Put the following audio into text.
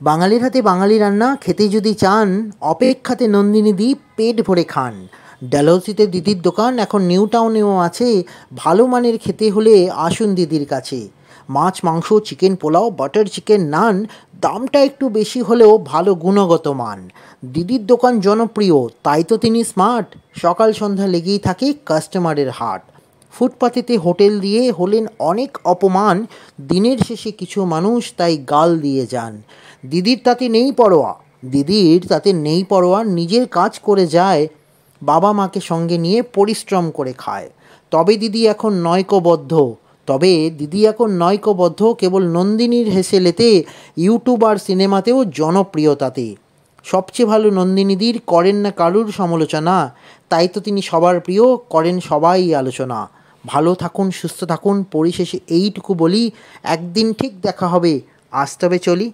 বাঙালির হাতে বাঙালি রান্না খেতে যদি চান, অপেক্ষাতে নন্দিনীদি পেট ভরে খান। ডালহৌসিতে দিদির দোকান এখন নিউ টাউনেও আছে। ভালো মানের খেতে হলে আসুন দিদির কাছে। মাছ, মাংস, চিকেন পোলাও, বাটার চিকেন, নান, দামটা একটু বেশি হলেও ভালো গুণগত মান। দিদির দোকান জনপ্রিয়, তাই তো তিনি স্মার্ট। সকাল সন্ধ্যা লেগেই থাকে কাস্টমারের হাট। ফুটপাতেতে হোটেল দিয়ে হলেন অনেক অপমান, দিনের শেষে কিছু মানুষ তাই গাল দিয়ে যান। দিদির তাতে নেই পরোয়া, নিজের কাজ করে যায়, বাবা মাকে সঙ্গে নিয়ে পরিশ্রম করে খায়। তবে দিদি এখন নয়কবদ্ধ, কেবল নন্দিনীর হেসেলেতে, ইউটিউব আর সিনেমাতেও জনপ্রিয়তাতে। সবচেয়ে ভালো নন্দিনীদির করেন না কারুর সমালোচনা, তাই তো তিনি সবার প্রিয়, করেন সবাই আলোচনা। ভালো থাকুন, সুস্থ থাকুন, পরিশেষে এইটুকু বলি, একদিন ঠিক দেখা হবে, আজ তবে চলি।